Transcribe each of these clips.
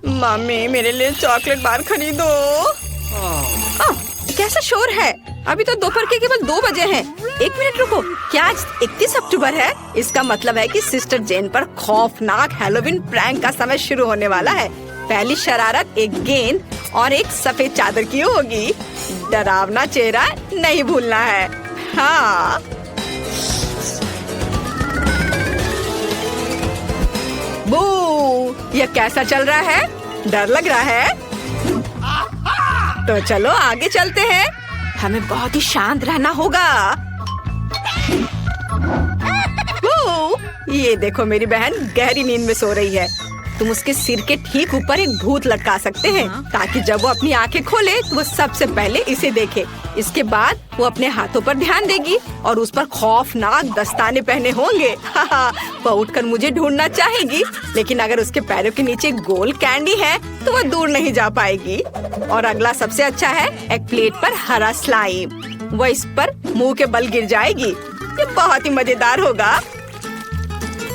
Mummy मेरे लिए chocolate bar खरीदो। कैसा शोर है? अभी तो दोपहर के केवल 2 बजे हैं। 1 मिनट रुको, क्या आज 31 अक्टूबर है? इसका मतलब है कि सिस्टर जेन पर खौफनाक हैलोवीन प्रैंक का समय शुरू होने वाला है। पहली शरारत एक गेंद और एक सफेद चादर की होगी। डरावना चेहरा नहीं भूलना है। हाँ बू, ये कैसा चल रहा है? डर लग रहा है? तो चलो आगे चलते हैं। हमें बहुत ही शांत रहना होगा। ये देखो मेरी बहन गहरी नींद में सो रही है। तुम उसके सिर के ठीक ऊपर एक भूत लटका सकते हैं ताकि जब वो अपनी आंखें खोले तो वो सबसे पहले इसे देखे। इसके बाद वो अपने हाथों पर ध्यान देगी और उस पर खौफनाक दस्ताने पहने होंगे। वो उठकर मुझे ढूंढना चाहेगी, लेकिन अगर उसके पैरों के नीचे गोल कैंडी है तो वो दूर नहीं जा पाएगी। और अगला सबसे अच्छा है एक प्लेट पर हरा स्लाइम। वो इस पर मुंह के बल गिर जाएगी। ये बहुत ही मजेदार होगा।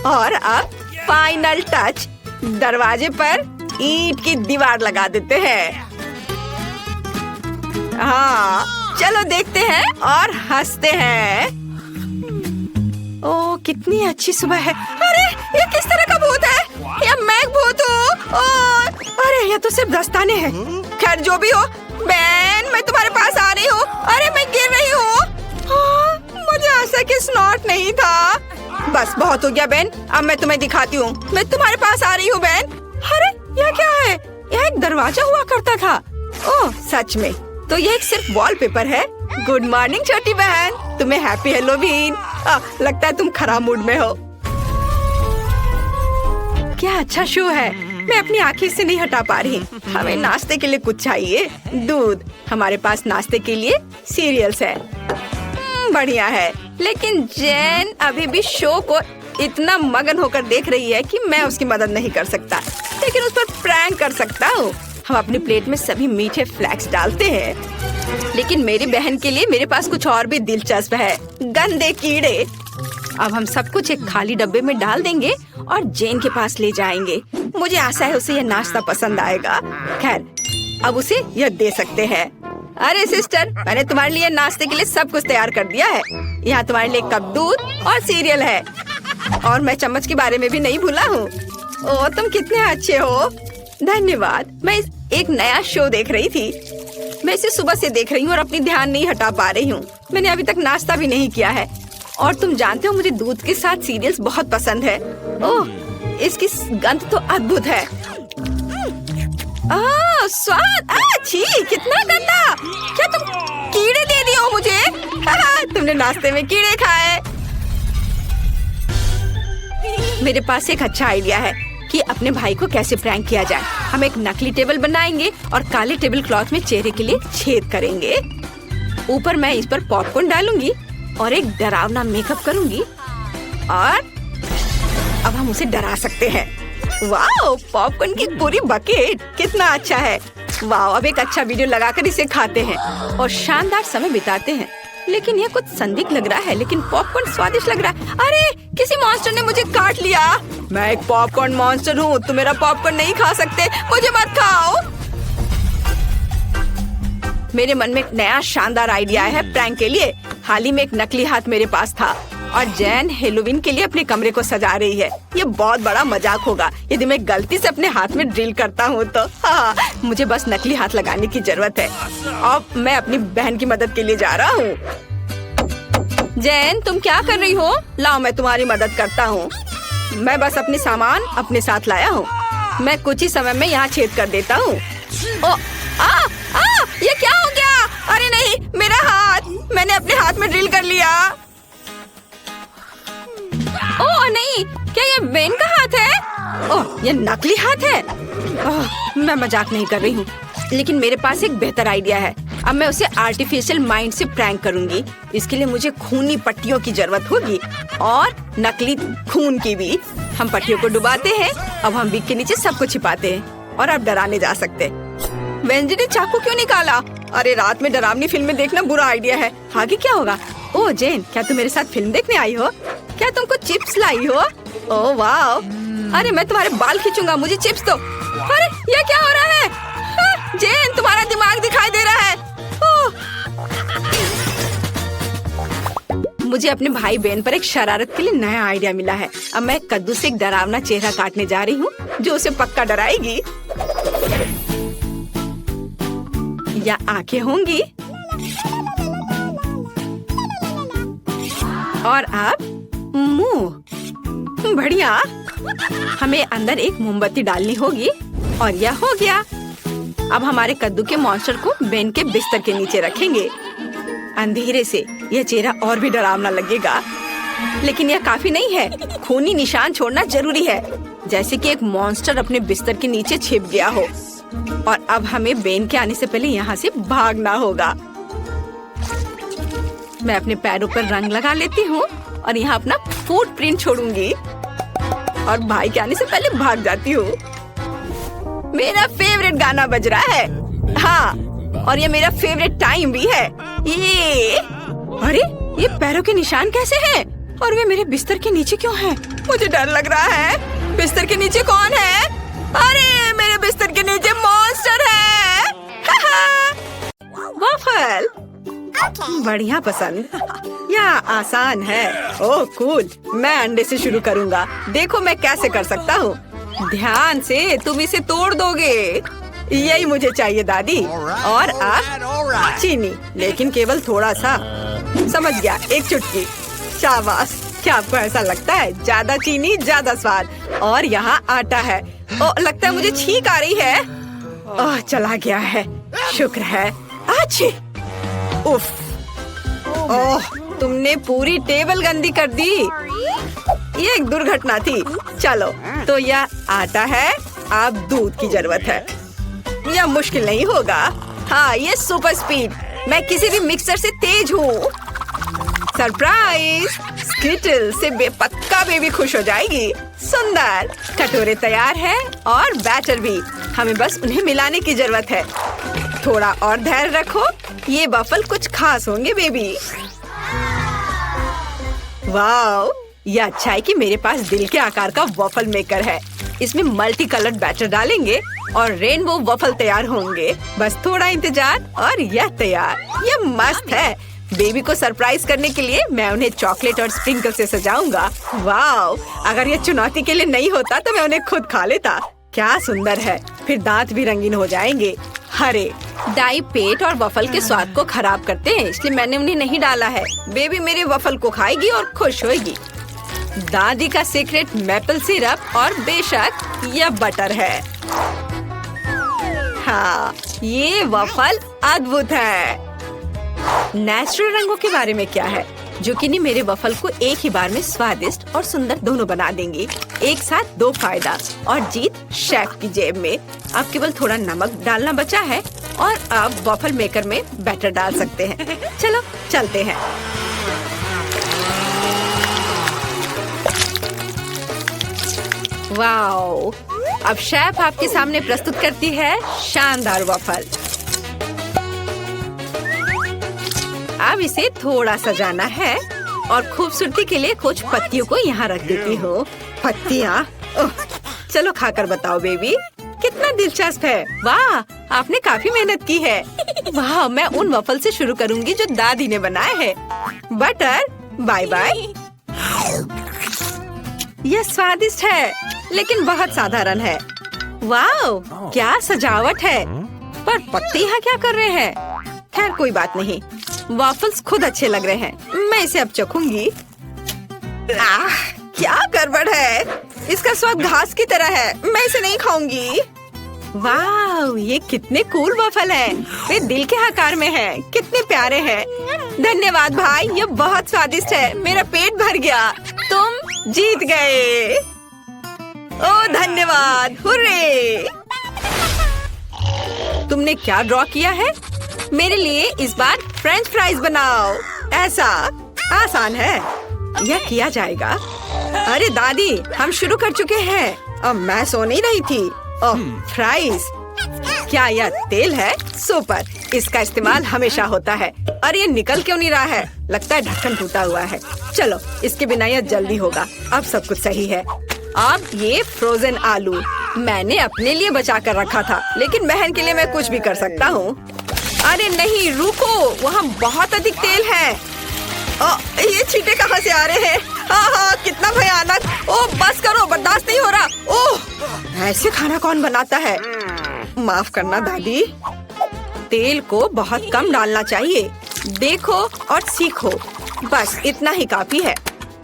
और अब फाइनल टच, दरवाजे पर ईंट की दीवार लगा देते हैं। हाँ चलो देखते हैं और हंसते हैं। ओह कितनी अच्छी सुबह है। अरे ये किस तरह का भूत है? या मैं एक भूत हूँ? अरे ये तो सिर्फ दस्ताने हैं। खैर जो भी हो, बहन मैं तुम्हारे पास आ रही हूँ। अरे मैं गिर रही हूँ। मुझे आशा कि स्नॉट नहीं था। बस बहुत हो गया बहन, अब मैं तुम्हें दिखाती हूँ। मैं तुम्हारे पास आ रही हूँ बहन। अरे यह क्या है? यह एक दरवाजा हुआ करता था। ओह सच में, तो यह एक सिर्फ वॉलपेपर है। गुड मॉर्निंग छोटी बहन, तुम्हें हैप्पी हैलोवीन। लगता है तुम खराब मूड में हो। क्या अच्छा शो है। मैं अपनी आंखें से नहीं हटा पा रही। हमें नाश्ते के लिए कुछ चाहिए। दूध। हमारे पास नाश्ते के लिए सीरियल्स है। बढ़िया है, लेकिन जेन अभी भी शो को इतना मगन होकर देख रही है कि मैं उसकी मदद नहीं कर सकता, लेकिन उस पर प्रैंक कर सकता हूँ। हम अपनी प्लेट में सभी मीठे फ्लैक्स डालते हैं, लेकिन मेरी बहन के लिए मेरे पास कुछ और भी दिलचस्प है, गंदे कीड़े। अब हम सब कुछ एक खाली डब्बे में डाल देंगे और जेन के पास ले जाएंगे। मुझे आशा है उसे यह नाश्ता पसंद आएगा। खैर अब उसे यह दे सकते हैं। अरे सिस्टर, मैंने तुम्हारे लिए नाश्ते के लिए सब कुछ तैयार कर दिया है। यहाँ तुम्हारे लिए 1 कप दूध और सीरियल है। और मैं चम्मच के बारे में भी नहीं भूला हूँ। ओह तुम कितने अच्छे हो। धन्यवाद। मैं एक नया शो देख रही थी। मैं इसे सुबह से देख रही हूँ और अपनी ध्यान नहीं हटा पा रही हूँ। मैंने अभी तक नाश्ता भी नहीं किया है। और तुम जानते हो मुझे दूध के साथ सीरियल्स बहुत पसंद है। ओह इसकी गंध तो अद्भुत है। स्वाद अच्छी, कितना गंदा। क्या तुम कीड़े दे दिए हो मुझे? तुमने नाश्ते में कीड़े खाए। मेरे पास एक अच्छा आइडिया है कि अपने भाई को कैसे प्रैंक किया जाए। हम एक नकली टेबल बनाएंगे और काले टेबल क्लॉथ में चेहरे के लिए छेद करेंगे। ऊपर मैं इस पर पॉपकॉर्न डालूंगी और एक डरावना मेकअप करूंगी और अब हम उसे डरा सकते हैं। वाओ, पॉपकॉर्न की पूरी बकेट, कितना अच्छा है। वाओ, अब एक अच्छा वीडियो लगाकर इसे खाते हैं और शानदार समय बिताते हैं। लेकिन यह कुछ संदिग्ध लग रहा है, लेकिन पॉपकॉर्न स्वादिष्ट लग रहा है। अरे किसी मॉन्स्टर ने मुझे काट लिया। मैं एक पॉपकॉर्न मॉन्स्टर हूँ, तुम मेरा पॉपकॉर्न नहीं खा सकते, मुझे मत खाओ। मेरे मन में एक नया शानदार आइडिया है प्रैंक के लिए। हाल ही में एक नकली हाथ मेरे पास था और जैन हेलोवीन के लिए अपने कमरे को सजा रही है। ये बहुत बड़ा मजाक होगा यदि मैं गलती से अपने हाथ में ड्रिल करता हूँ तो। हाँ, मुझे बस नकली हाथ लगाने की जरूरत है। अब मैं अपनी बहन की मदद के लिए जा रहा हूँ। जैन तुम क्या कर रही हो? लाओ मैं तुम्हारी मदद करता हूँ। मैं बस अपने सामान अपने साथ लाया हूँ। मैं कुछ ही समय में यहाँ छेद कर देता हूँ। ये क्या हो गया? अरे नहीं, मेरा हाथ, मैंने अपने हाथ में ड्रिल कर लिया। ओह नहीं, क्या ये बेन का हाथ है? ओह ये नकली हाथ है। मैं मजाक नहीं कर रही हूँ, लेकिन मेरे पास एक बेहतर आइडिया है। अब मैं उसे आर्टिफिशियल माइंड से प्रैंक करूंगी। इसके लिए मुझे खूनी पट्टियों की जरूरत होगी और नकली खून की भी। हम पट्टियों को डुबाते हैं। अब हम विग के नीचे सबको छिपाते हैं और अब डराने जा सकते। वेंजी ने चाकू क्यों निकाला? अरे रात में डरावनी फिल्में देखना बुरा आइडिया है। आगे क्या होगा? ओह जेन, क्या तुम मेरे साथ फिल्म देखने आई हो? क्या तुम कुछ चिप्स लाई हो? ओह वाह, अरे मैं तुम्हारे बाल खींचूंगा, मुझे चिप्स दो। अरे ये क्या हो रहा है? जेन, तुम्हारा दिमाग दिखाई दे रहा है। मुझे अपने भाई बहन पर एक शरारत के लिए नया आइडिया मिला है। अब मैं कद्दू से एक डरावना चेहरा काटने जा रही हूँ जो उसे पक्का डराएगी। या आंखें होंगी और अब मुंह। बढ़िया। हमें अंदर एक मोमबत्ती डालनी होगी और यह हो गया। अब हमारे कद्दू के मॉन्स्टर को बेन के बिस्तर के नीचे रखेंगे। अंधेरे से यह चेहरा और भी डरावना लगेगा, लेकिन यह काफी नहीं है। खूनी निशान छोड़ना जरूरी है, जैसे कि एक मॉन्स्टर अपने बिस्तर के नीचे छिप गया हो। और अब हमें बेन के आने से पहले यहाँ से भागना होगा। मैं अपने पैरों पर रंग लगा लेती हूँ और यहाँ अपना फुटप्रिंट छोड़ूंगी और भाई के आने से पहले भाग जाती हूँ। मेरा फेवरेट गाना बज रहा है। हाँ, और ये मेरा फेवरेट टाइम भी है। ये अरे ये पैरों के निशान कैसे हैं? और वे मेरे बिस्तर के नीचे क्यों हैं? मुझे डर लग रहा है। बिस्तर के नीचे कौन है? अरे मेरे बिस्तर के नीचे मॉन्स्टर है। वॉफल बढ़िया पसंद। यह आसान है। ओह कूल। मैं अंडे से शुरू करूँगा। देखो मैं कैसे कर सकता हूँ। ध्यान से, तुम इसे तोड़ दोगे। यही मुझे चाहिए दादी। और आप चीनी, लेकिन केवल थोड़ा सा। समझ गया, एक चुटकी। शाबाश। क्या आपको ऐसा लगता है? ज्यादा चीनी ज्यादा स्वाद। और यहाँ आटा है। ओह लगता है मुझे छींक आ रही है। ओह चला गया है, शुक्र है। अच्छी। उफ। ओह तुमने पूरी टेबल गंदी कर दी। ये एक दुर्घटना थी। चलो तो यह आटा है, अब दूध की जरूरत है। यह मुश्किल नहीं होगा। हाँ ये सुपर स्पीड। मैं किसी भी मिक्सर से तेज हूँ। सरप्राइज। स्किटल से पक्का बेबी खुश हो जाएगी। सुंदर। कटोरे तैयार है और बैटर भी। हमें बस उन्हें मिलाने की जरूरत है। थोड़ा और धैर्य रखो। ये वफल कुछ खास होंगे बेबी। वाओ, ये अच्छा है कि मेरे पास दिल के आकार का वफल मेकर है। इसमें मल्टी कलर्ड बैटर डालेंगे और रेनबो वफल तैयार होंगे। बस थोड़ा इंतजार और यह तैयार। यह मस्त है। बेबी को सरप्राइज करने के लिए मैं उन्हें चॉकलेट और स्प्रिंकल से सजाऊंगा। वाओ, अगर यह चुनौती के लिए नहीं होता तो मैं उन्हें खुद खा लेता। क्या सुंदर है। फिर दांत भी रंगीन हो जाएंगे। हरे डाई पेट और वफल के स्वाद को खराब करते हैं, इसलिए मैंने उन्हें नहीं डाला है। बेबी मेरे वफल को खाएगी और खुश होगी। दादी का सीक्रेट मैपल सिरप और बेशक यह बटर है। हाँ ये वफल अद्भुत है। नेचुरल रंगों के बारे में क्या है? जुकीनी मेरे वफल को एक ही बार में स्वादिष्ट और सुंदर दोनों बना देंगी। एक साथ दो फायदा और जीत शेफ की जेब में। अब केवल थोड़ा नमक डालना बचा है और अब वफल मेकर में बैटर डाल सकते हैं। चलो चलते हैं। वाओ, अब शेफ आपके सामने प्रस्तुत करती है शानदार वफल। अब इसे थोड़ा सजाना है और खूबसूरती के लिए कुछ पत्तियों को यहाँ रख देती हूँ। पत्तियाँ? चलो खाकर बताओ बेबी, कितना दिलचस्प है। वाह, आपने काफी मेहनत की है। वाह, मैं उन वफल से शुरू करूँगी जो दादी ने बनाए हैं। Butter, bye bye. यह स्वादिष्ट है लेकिन बहुत साधारण है। वाह, क्या सजावट है। पर पत्ते यहाँ क्या कर रहे हैं? खैर कोई बात नहीं, वॉफल्स खुद अच्छे लग रहे हैं। मैं इसे अब चखूंगी। क्या गड़बड़ है। इसका स्वाद घास की तरह है। मैं इसे नहीं खाऊंगी। वाह, ये कितने कूल वॉफल हैं। वे दिल के आकार में हैं। कितने प्यारे हैं। धन्यवाद भाई, ये बहुत स्वादिष्ट है। मेरा पेट भर गया। तुम जीत गए। ओह धन्यवाद। हुर्रे। तुमने क्या ड्रॉ किया है? मेरे लिए इस बार फ्रेंच फ्राइज बनाओ। ऐसा आसान है, यह किया जाएगा। अरे दादी, हम शुरू कर चुके हैं। अब मैं सो नहीं रही थी। ओह फ्राइज, क्या यह तेल है? सुपर, इसका इस्तेमाल हमेशा होता है। अरे ये निकल क्यों नहीं रहा है? लगता है ढक्कन टूटा हुआ है। चलो इसके बिना यह जल्दी होगा। अब सब कुछ सही है। अब ये फ्रोजन आलू मैंने अपने लिए बचा कर रखा था, लेकिन बहन के लिए मैं कुछ भी कर सकता हूँ। अरे नहीं, रुको, वहाँ बहुत अधिक तेल है। ये छींटे कहाँ से आ रहे हैं? कितना भयानक। ओह बस करो, बर्दाश्त नहीं हो रहा। ओह, ऐसे खाना कौन बनाता है? माफ करना दादी। तेल को बहुत कम डालना चाहिए। देखो और सीखो, बस इतना ही काफी है।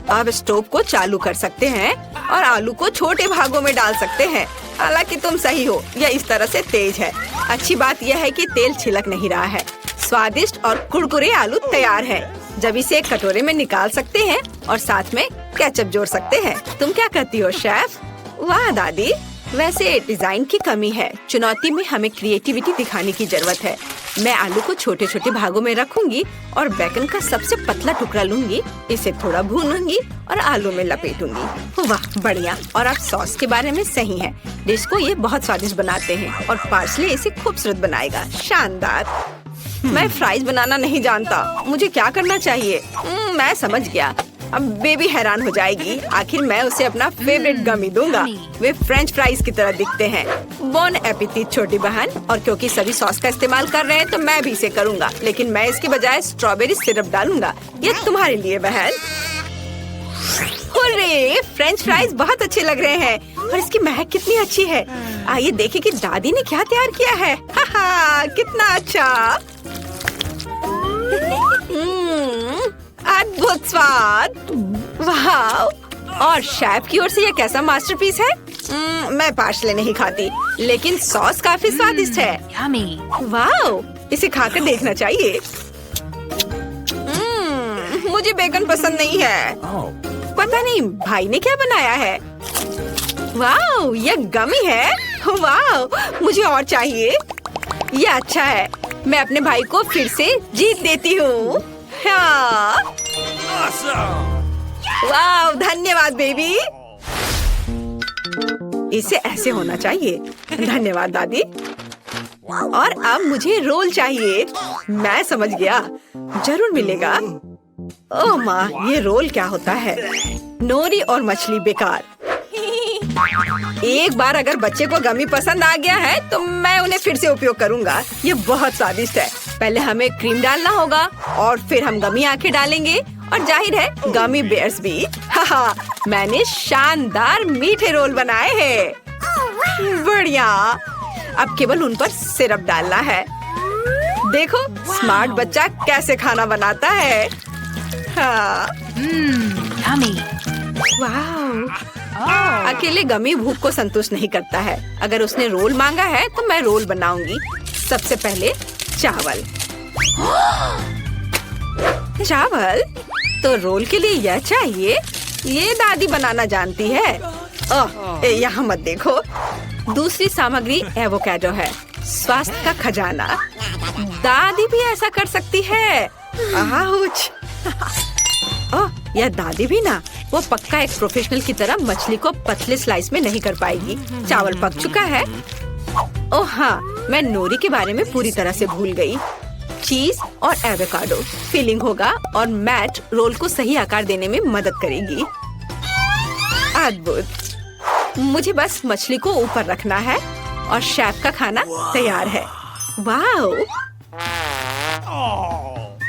अब स्टोव को चालू कर सकते हैं और आलू को छोटे भागों में डाल सकते हैं। हालांकि तुम सही हो, यह इस तरह से तेज है। अच्छी बात यह है कि तेल छिलक नहीं रहा है। स्वादिष्ट और कुरकुरे आलू तैयार है। जब इसे एक कटोरे में निकाल सकते हैं और साथ में केचप जोड़ सकते हैं। तुम क्या कहती हो शेफ? वाह दादी, वैसे डिजाइन की कमी है। चुनौती में हमें क्रिएटिविटी दिखाने की जरूरत है। मैं आलू को छोटे छोटे भागों में रखूंगी और बेकन का सबसे पतला टुकड़ा लूंगी, इसे थोड़ा भूनूंगी और आलू में लपेटूंगी। वाह बढ़िया। और आप सॉस के बारे में सही हैं। डिश को ये बहुत स्वादिष्ट बनाते हैं और पार्सले इसे खूबसूरत बनाएगा। शानदार। मैं फ्राइज बनाना नहीं जानता, मुझे क्या करना चाहिए? मैं समझ गया। अब बेबी हैरान हो जाएगी। आखिर मैं उसे अपना फेवरेट गमी दूंगा। वे फ्रेंच फ्राइज की तरह दिखते हैं। बोन एपिटीट छोटी बहन। और क्योंकि सभी सॉस का इस्तेमाल कर रहे हैं तो मैं भी इसे करूंगा, लेकिन मैं इसके बजाय स्ट्रॉबेरी सिरप डालूंगा। ये तुम्हारे लिए बहन। हुर्रे, फ्रेंच फ्राइज बहुत अच्छे लग रहे हैं और इसकी महक कितनी अच्छी है। आइए देखें कि दादी ने क्या तैयार किया है। कितना अच्छा। अद्भुत स्वाद। वाह। और शेफ की ओर से ये कैसा मास्टरपीस है? मैं पार्सले नहीं खाती, लेकिन सॉस काफी स्वादिष्ट है। वाह, इसे खाकर देखना चाहिए। मुझे बेकन पसंद नहीं है। पता नहीं भाई ने क्या बनाया है। वाह, ये गमी है। वाह, मुझे और चाहिए। ये अच्छा है। मैं अपने भाई को फिर से जीत देती हूँ। हाँ। वाह, धन्यवाद बेबी। इसे ऐसे होना चाहिए। धन्यवाद दादी। और अब मुझे रोल चाहिए। मैं समझ गया, जरूर मिलेगा। ओह माँ, ये रोल क्या होता है? नोरी और मछली बेकार। एक बार अगर बच्चे को गमी पसंद आ गया है तो मैं उन्हें फिर से उपयोग करूंगा। ये बहुत स्वादिष्ट है। पहले हमें क्रीम डालना होगा और फिर हम गमी आंखें डालेंगे और जाहिर है गमी बेयर्स भी। मैंने शानदार मीठे रोल बनाए हैं। बढ़िया। अब केवल उन पर सिरप डालना है। देखो स्मार्ट बच्चा कैसे खाना बनाता है। हाँ। वाह। अकेले गमी भूख को संतुष्ट नहीं करता है। अगर उसने रोल मांगा है तो मैं रोल बनाऊंगी। सबसे पहले चावल। चावल तो रोल के लिए यह चाहिए। ये दादी बनाना जानती है। ओह, यहाँ मत देखो। दूसरी सामग्री एवोकाडो है, स्वास्थ्य का खजाना। दादी भी ऐसा कर सकती है। ओह, यह दादी भी ना। वो पक्का एक प्रोफेशनल की तरह मछली को पतले स्लाइस में नहीं कर पाएगी। चावल पक चुका है। ओह हाँ, मैं नोरी के बारे में पूरी तरह से भूल गई। चीज और एवोकाडो फिलिंग होगा और मैट रोल को सही आकार देने में मदद करेगी। अद्भुत। मुझे बस मछली को ऊपर रखना है और शेफ का खाना तैयार है। वाह।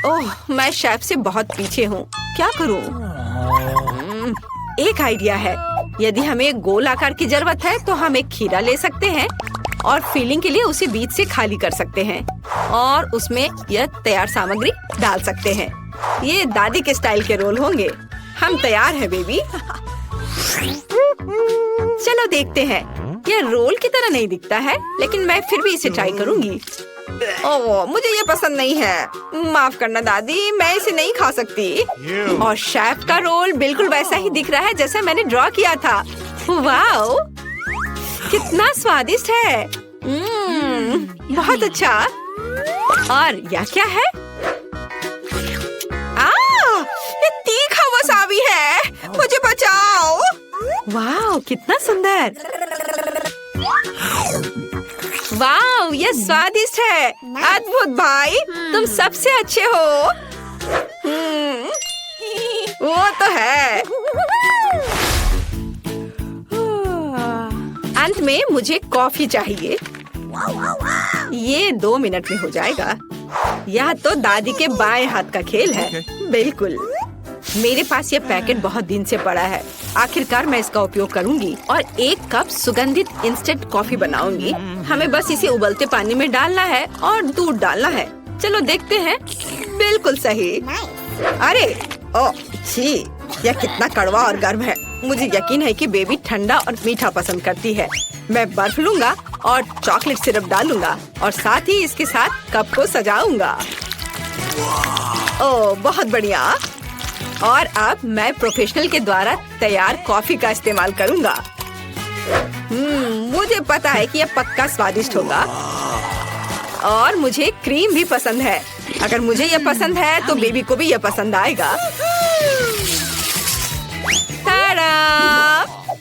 ओह, मैं शेफ से बहुत पीछे हूँ। क्या करूँ? एक आइडिया है। यदि हमें गोल आकार की जरूरत है तो हम एक खीरा ले सकते हैं और फिलिंग के लिए उसे बीच से खाली कर सकते हैं और उसमें यह तैयार सामग्री डाल सकते हैं। ये दादी के स्टाइल के रोल होंगे। हम तैयार हैं बेबी। चलो देखते हैं। यह रोल की तरह नहीं दिखता है, लेकिन मैं फिर भी इसे ट्राई करूंगी। ओह, मुझे ये पसंद नहीं है। माफ करना दादी, मैं इसे नहीं खा सकती। और शेफ का रोल बिल्कुल वैसा ही दिख रहा है जैसा मैंने ड्रॉ किया था। वाह, कितना स्वादिष्ट है। बहुत अच्छा। और यह क्या है? ये तीखा वसाबी है। मुझे बचाओ। वाह, कितना सुंदर। वाह, ये स्वादिष्ट है। अद्भुत भाई, तुम सबसे अच्छे हो। वो तो है। अंत में मुझे कॉफी चाहिए। ये 2 मिनट में हो जाएगा। यह तो दादी के बाएं हाथ का खेल है। बिल्कुल। मेरे पास ये पैकेट बहुत दिन से पड़ा है। आखिरकार मैं इसका उपयोग करूंगी और 1 कप सुगंधित इंस्टेंट कॉफी बनाऊंगी। हमें बस इसे उबलते पानी में डालना है और दूध डालना है। चलो देखते हैं। बिल्कुल सही। अरे ओ छी, यह कितना कड़वा और गर्म है। मुझे यकीन है कि बेबी ठंडा और मीठा पसंद करती है। मैं बर्फ लूंगा और चॉकलेट सिरप डालूंगा और साथ ही इसके साथ कप को सजाऊंगा। ओह बहुत बढ़िया। और अब मैं प्रोफेशनल के द्वारा तैयार कॉफी का इस्तेमाल करूंगा। मुझे पता है कि यह पक्का स्वादिष्ट होगा और मुझे क्रीम भी पसंद है। अगर मुझे यह पसंद है तो बेबी को भी यह पसंद आएगा।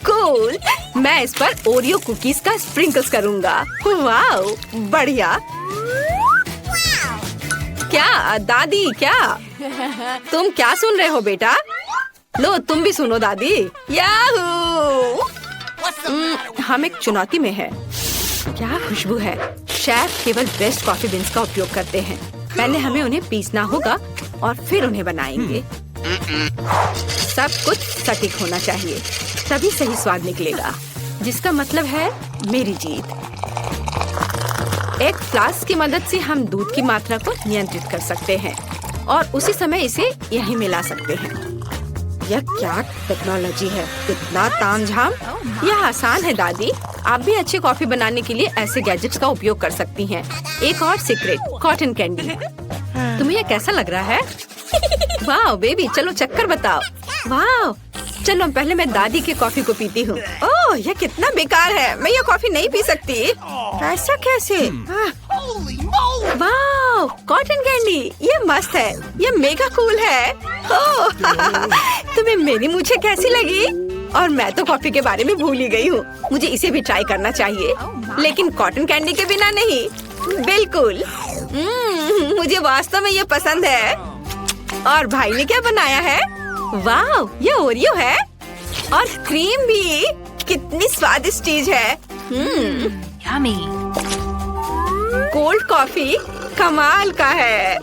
कूल। मैं इस पर ओरियो कुकीज का स्प्रिंकल्स करूंगा। वाओ बढ़िया। क्या दादी, क्या तुम क्या सुन रहे हो बेटा? लो तुम भी सुनो दादी। याहू! हम एक चुनौती में है। क्या खुशबू है। शेफ केवल बेस्ट कॉफी बीन्स का उपयोग करते हैं। पहले हमें उन्हें पीसना होगा और फिर उन्हें बनाएंगे। सब कुछ सटीक होना चाहिए, तभी सही स्वाद निकलेगा, जिसका मतलब है मेरी जीत। एक फ्लास्क की मदद से हम दूध की मात्रा को नियंत्रित कर सकते हैं और उसी समय इसे यहीं मिला सकते हैं। यह क्या टेक्नोलॉजी है, इतना तामझाम। यह आसान है दादी। आप भी अच्छी कॉफी बनाने के लिए ऐसे गैजेट्स का उपयोग कर सकती हैं। एक और सीक्रेट, कॉटन कैंडी। तुम्हें यह कैसा लग रहा है? वाह बेबी, चलो चक्कर बताओ। वाह चलो पहले मैं दादी के कॉफी को पीती हूँ। ओह यह कितना बेकार है। मैं यह कॉफी नहीं पी सकती। ऐसा कैसे? वाह कॉटन कैंडी, ये मस्त है। ये मेगा कूल है। ओह तुम्हें मेरी मूछें कैसी लगी? और मैं तो कॉफी के बारे में भूल ही गई हूँ। मुझे इसे भी ट्राई करना चाहिए, लेकिन कॉटन कैंडी के बिना नहीं। बिल्कुल। मुझे वास्तव में ये पसंद है। और भाई ने क्या बनाया है? वाह ये ओरियो है और क्रीम भी। कितनी स्वादिष्ट चीज है। Yummy. कोल्ड कॉफी कमाल का है।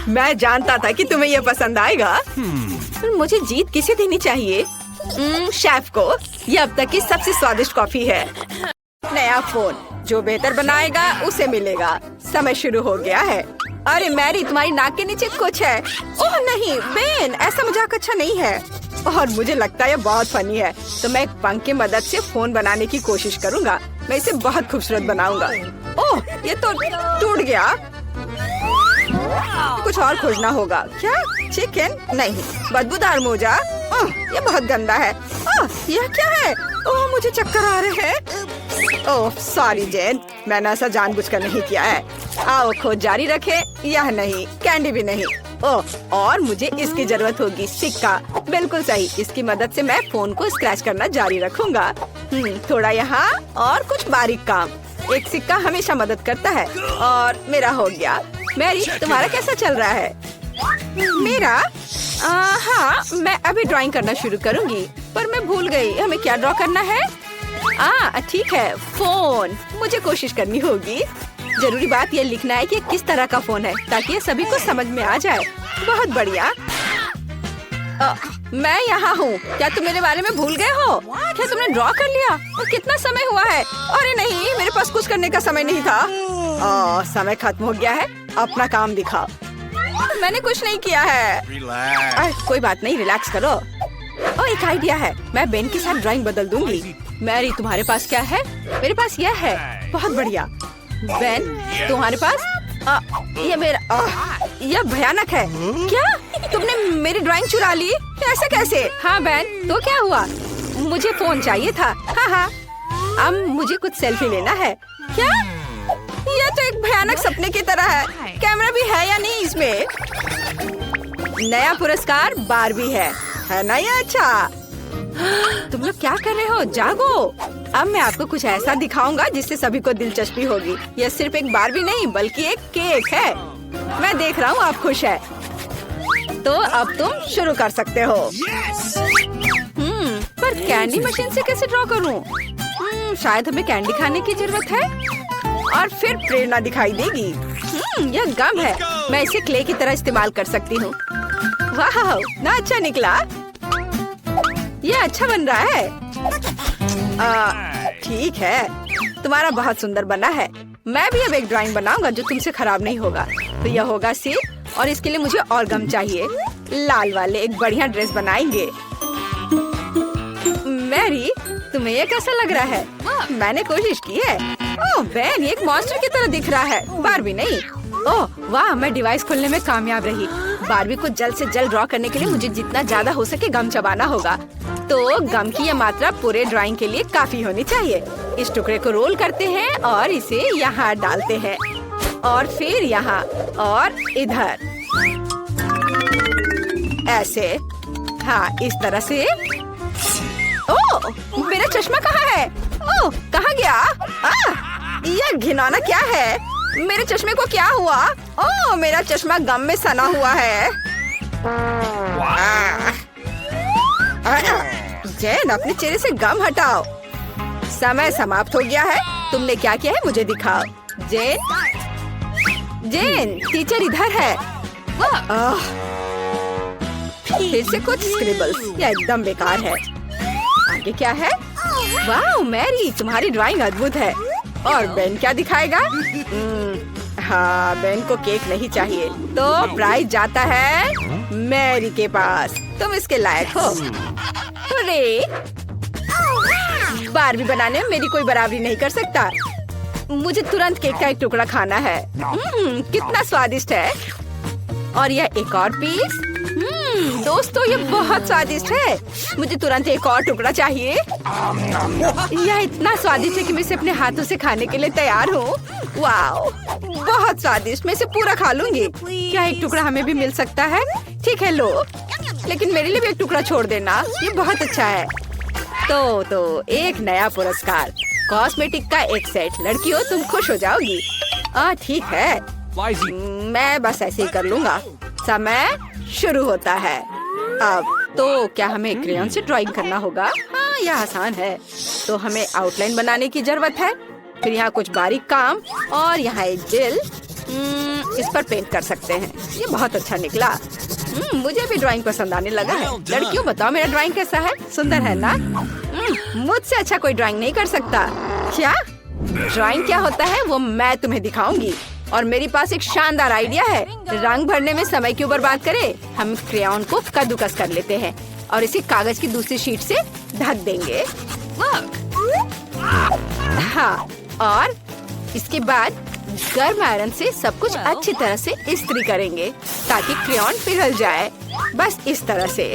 मैं जानता था कि तुम्हें यह पसंद आएगा। मुझे जीत किसे देनी चाहिए? शेफ को। यह अब तक की सबसे स्वादिष्ट कॉफी है। नया फोन, जो बेहतर बनाएगा उसे मिलेगा। समय शुरू हो गया है। अरे मैरी, तुम्हारी नाक के नीचे कुछ है। ओह नहीं बेन, ऐसा मजाक अच्छा नहीं है। और मुझे लगता है ये बहुत फनी है, तो मैं एक पंख की मदद से फोन बनाने की कोशिश करूंगा। मैं इसे बहुत खूबसूरत बनाऊंगा। ओह ये तो टूट गया। कुछ और खोजना होगा। क्या चिकन? नहीं, बदबूदार मोजा। ओह ये बहुत गंदा है। ओह यह क्या है? ओह मुझे चक्कर आ रहे हैं। ओह सॉरी जेन, मैंने ऐसा जानबूझकर नहीं किया है। आओ खोज जारी रखें। यह नहीं, कैंडी भी नहीं। ओह और मुझे इसकी जरूरत होगी। सिक्का। बिल्कुल सही। इसकी मदद से मैं फोन को स्क्रैच करना जारी रखूंगा। थोड़ा यहाँ और कुछ बारीक काम। एक सिक्का हमेशा मदद करता है। और मेरा हो गया। मैरी तुम्हारा कैसा चल रहा है? मेरा हाँ, मैं अभी ड्राइंग करना शुरू करूंगी, पर मैं भूल गई हमें क्या ड्रॉ करना है। ठीक है, फोन। मुझे कोशिश करनी होगी। जरूरी बात यह लिखना है कि किस तरह का फोन है, ताकि ये सभी को समझ में आ जाए। बहुत बढ़िया। मैं यहाँ हूँ। क्या तुम मेरे बारे में भूल गए हो? क्या तुमने ड्रॉ कर लिया? और कितना समय हुआ है? अरे नहीं, मेरे पास कुछ करने का समय नहीं था। समय खत्म हो गया है। अपना काम दिखाओ। मैंने कुछ नहीं किया है। कोई बात नहीं, रिलैक्स करो। एक आइडिया है। मैं बेन के साथ ड्राइंग बदल दूंगी। मैरी तुम्हारे पास क्या है? मेरे पास यह है। बहुत बढ़िया। बेन तुम्हारे पास? ये मेरा। यह भयानक है। क्या तुमने मेरी ड्राइंग चुरा ली? ऐसा कैसे? हाँ बेन, तो क्या हुआ? मुझे फोन चाहिए था। हाँ, अब मुझे कुछ सेल्फी लेना है। क्या? यह तो एक भयानक सपने की तरह है। कैमरा भी है या नहीं इसमें? नया पुरस्कार बारबी है ना? ये अच्छा। तुम लोग क्या कर रहे हो? जागो। अब मैं आपको कुछ ऐसा दिखाऊंगा जिससे सभी को दिलचस्पी होगी। यह सिर्फ एक बारबी नहीं, बल्कि एक केक है। मैं देख रहा हूँ आप खुश है, तो अब तुम शुरू कर सकते हो। पर कैंडी मशीन से कैसे ड्रॉ करूँ? शायद हमें कैंडी खाने की जरूरत है और फिर प्रेरणा दिखाई देगी। यह गम है, मैं इसे क्ले की तरह इस्तेमाल कर सकती हूँ। वाह, ना अच्छा निकला। यह अच्छा बन रहा है। ठीक है, तुम्हारा बहुत सुंदर बना है। मैं भी अब एक ड्राइंग बनाऊंगा जो तुमसे खराब नहीं होगा। तो यह होगा सिर, और इसके लिए मुझे और गम चाहिए। लाल वाले एक बढ़िया ड्रेस बनाएंगे। मैरी, तुम्हें ये कैसा लग रहा है? मैंने कोशिश की है। ओह बेन, ये एक मॉन्स्टर की तरह दिख रहा है, बारबी नहीं। ओह वाह, मैं डिवाइस खोलने में कामयाब रही। बारबी को जल्द से जल्द ड्रॉ करने के लिए मुझे जितना ज्यादा हो सके गम चबाना होगा। तो गम की यह मात्रा पूरे ड्राइंग के लिए काफी होनी चाहिए। इस टुकड़े को रोल करते हैं और इसे यहाँ डालते हैं और फिर यहाँ और इधर ऐसे। हाँ, इस तरह से। ओह, मेरा चश्मा कहाँ है? ओह, कहाँ गया? यह घिनौना क्या है? मेरे चश्मे को क्या हुआ? ओह, मेरा चश्मा गम में सना हुआ है। जैन, अपने चेहरे से गम हटाओ। समय समाप्त हो गया है। तुमने क्या किया है मुझे दिखाओ। जेन, टीचर इधर है। फिर से कुछ स्क्रिबल्स, यह एकदम बेकार है। आगे क्या है? वाह मैरी, तुम्हारी ड्राइंग अद्भुत है। और बेन क्या दिखाएगा? हाँ, बेन को केक नहीं चाहिए, तो प्राइज जाता है मैरी के पास। तुम इसके लायक हो। अरे, बारबी बनाने में मेरी कोई बराबरी नहीं कर सकता। मुझे तुरंत केक का एक टुकड़ा खाना है। कितना स्वादिष्ट है। और यह एक और पीस। दोस्तों, ये बहुत स्वादिष्ट है। मुझे तुरंत एक और टुकड़ा चाहिए। यह इतना स्वादिष्ट है कि मैं इसे अपने हाथों से खाने के लिए तैयार हूँ। वाओ, बहुत स्वादिष्ट। मैं इसे पूरा खा लूंगी। क्या एक टुकड़ा हमें भी मिल सकता है? ठीक है, लो, लेकिन मेरे लिए भी एक टुकड़ा छोड़ देना। ये बहुत अच्छा है। तो एक नया पुरस्कार, कॉस्मेटिक का एक सेट। लड़कियों, तुम खुश हो जाओगी। ठीक है, मैं बस ऐसे ही कर लूंगा। समय शुरू होता है। अब तो क्या हमें क्रेयॉन से ड्राइंग करना होगा? हाँ, यह आसान है। तो हमें आउटलाइन बनाने की जरूरत है। फिर यहाँ कुछ बारीक काम और यहाँ एक जेल। इस पर पेंट कर सकते हैं। ये बहुत अच्छा निकला। मुझे भी ड्राइंग पसंद आने लगा है। लड़कियों, बताओ मेरा ड्राइंग कैसा है? सुंदर है ना? मुझसे अच्छा कोई ड्राइंग नहीं कर सकता। क्या ड्राइंग क्या होता है वो मैं तुम्हें दिखाऊंगी। और मेरे पास एक शानदार आइडिया है। रंग भरने में समय क्यों बर्बाद करें? हम क्रेयॉन को कद्दूकस कर लेते हैं और इसे कागज की दूसरी शीट से ढक देंगे। हाँ, और इसके बाद गर्म आयरन से सब कुछ अच्छी तरह से इस्त्री करेंगे ताकि क्रेयॉन पिघल जाए। बस इस तरह से।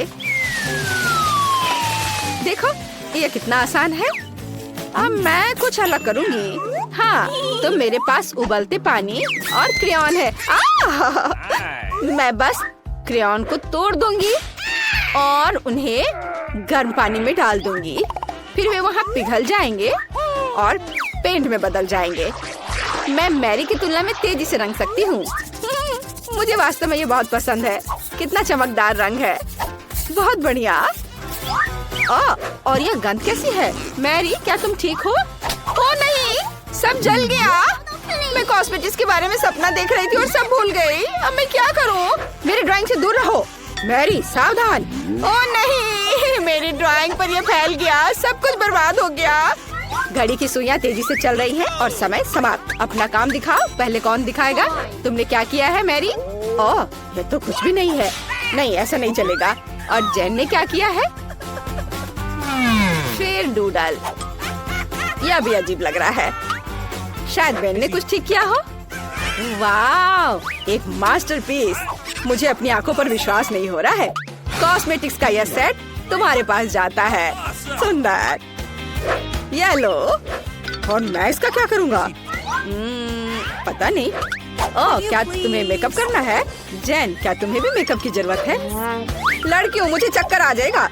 देखो, ये कितना आसान है। अब मैं कुछ अलग करूंगी। हाँ, तो मेरे पास उबलते पानी और क्रेयॉन है। मैं बस क्रेयॉन को तोड़ दूंगी और उन्हें गर्म पानी में डाल दूंगी। फिर वे वहाँ पिघल जाएंगे और पेंट में बदल जाएंगे। मैं मैरी की तुलना में तेजी से रंग सकती हूँ। मुझे वास्तव में ये बहुत पसंद है। कितना चमकदार रंग है। बहुत बढ़िया। और यह गंध कैसी है? मैरी, क्या तुम ठीक हो? ओ नहीं, सब जल गया। मैं कॉस्मेटिक्स के बारे में सपना देख रही थी और सब भूल गई। अब मैं क्या करूं? मेरी ड्राइंग से दूर रहो। मैरी, सावधान। ओ नहीं, मेरी ड्राइंग पर यह फैल गया। सब कुछ बर्बाद हो गया। घड़ी की सुइयां तेजी से चल रही हैं और समय समाप्त। अपना काम दिखाओ। पहले कौन दिखाएगा? तुमने क्या किया है मैरी? ओह, ये तो कुछ भी नहीं है। नहीं, ऐसा नहीं चलेगा। और जेन ने क्या किया है? फिर डूडल। यह भी अजीब लग रहा है। शायद बेन ने कुछ ठीक किया हो। वाव, एक मास्टरपीस। मुझे अपनी आंखों पर विश्वास नहीं हो रहा है। कॉस्मेटिक्स का यह सेट तुम्हारे पास जाता है। सुंदर। ये लो। और मैं इसका क्या करूँगा? पता नहीं। ओह, क्या तुम्हें मेकअप करना है? जेन, क्या तुम्हें भी मेकअप की जरूरत है? लड़कियों, मुझे चक्कर आ जाएगा।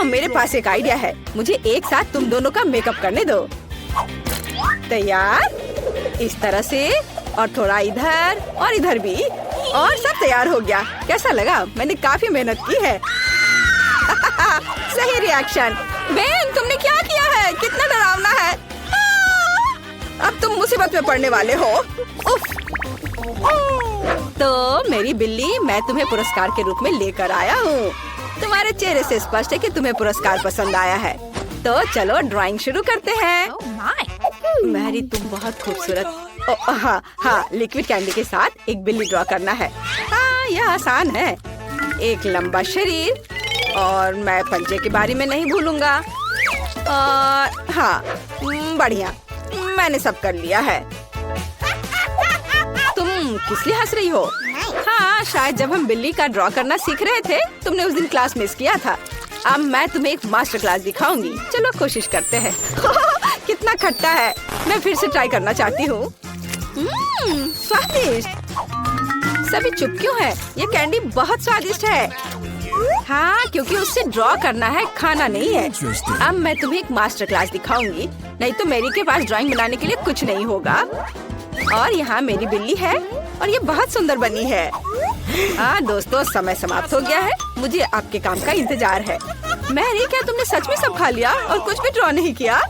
मेरे पास एक आइडिया है। मुझे एक साथ तुम दोनों का मेकअप करने दो। तैयार? इस तरह से, और थोड़ा इधर और इधर भी, और सब तैयार हो गया। कैसा लगा? मैंने काफी मेहनत की है। सही रिएक्शन। बेन, तुमने क्या किया है? कितना डरावना है। में पड़ने वाले हो। उफ। तो मेरी बिल्ली, मैं तुम्हें पुरस्कार के रूप में लेकर आया हूँ। तुम्हारे चेहरे से स्पष्ट है कि तुम्हें पुरस्कार पसंद आया है। तो चलो ड्राइंग शुरू करते हैं। Oh my. मैरी, तुम बहुत खूबसूरत। हाँ हाँ, लिक्विड कैंडी के साथ एक बिल्ली ड्रॉ करना है। हाँ, यह आसान है। एक लंबा शरीर और मैं पंजे के बारे में नहीं भूलूंगा। और हाँ, बढ़िया, मैंने सब कर लिया है। तुम किस लिए हंस रही हो? हाँ, शायद जब हम बिल्ली का ड्रॉ करना सीख रहे थे, तुमने उस दिन क्लास मिस किया था। अब मैं तुम्हें एक मास्टर क्लास दिखाऊंगी। चलो कोशिश करते हैं। कितना खट्टा है। मैं फिर से ट्राई करना चाहती हूँ। स्वादिष्ट। सभी चुप क्यों हैं? ये कैंडी बहुत स्वादिष्ट है। हाँ, क्योंकि उससे ड्रॉ करना है, खाना नहीं है। अब मैं तुम्हें एक मास्टर क्लास दिखाऊंगी, नहीं तो मेरी के पास ड्राइंग बनाने के लिए कुछ नहीं होगा। और यहाँ मेरी बिल्ली है और ये बहुत सुंदर बनी है। हाँ दोस्तों, समय समाप्त हो गया है। मुझे आपके काम का इंतजार है। मैरी, क्या तुमने सच में सब खा लिया और कुछ भी ड्रॉ नहीं किया?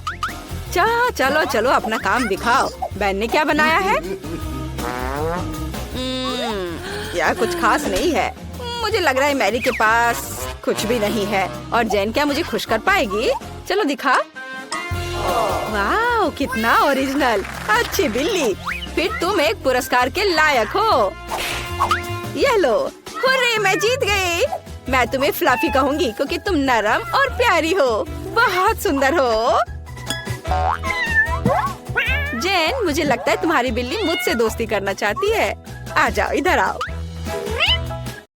चलो चलो, अपना काम दिखाओ। बैन ने क्या बनाया है? यह कुछ खास नहीं है। मुझे लग रहा है मैरी के पास कुछ भी नहीं है। और जैन क्या मुझे खुश कर पाएगी? चलो दिखा। वाह, कितना ओरिजिनल। अच्छी बिल्ली, फिर तुम एक पुरस्कार के लायक हो। यह लो। हुर्रे, मैं जीत गई। मैं तुम्हें फ्लफी कहूंगी क्योंकि तुम नरम और प्यारी हो। बहुत सुंदर हो। जैन, मुझे लगता है तुम्हारी बिल्ली मुझसे दोस्ती करना चाहती है। आ जाओ, इधर आओ।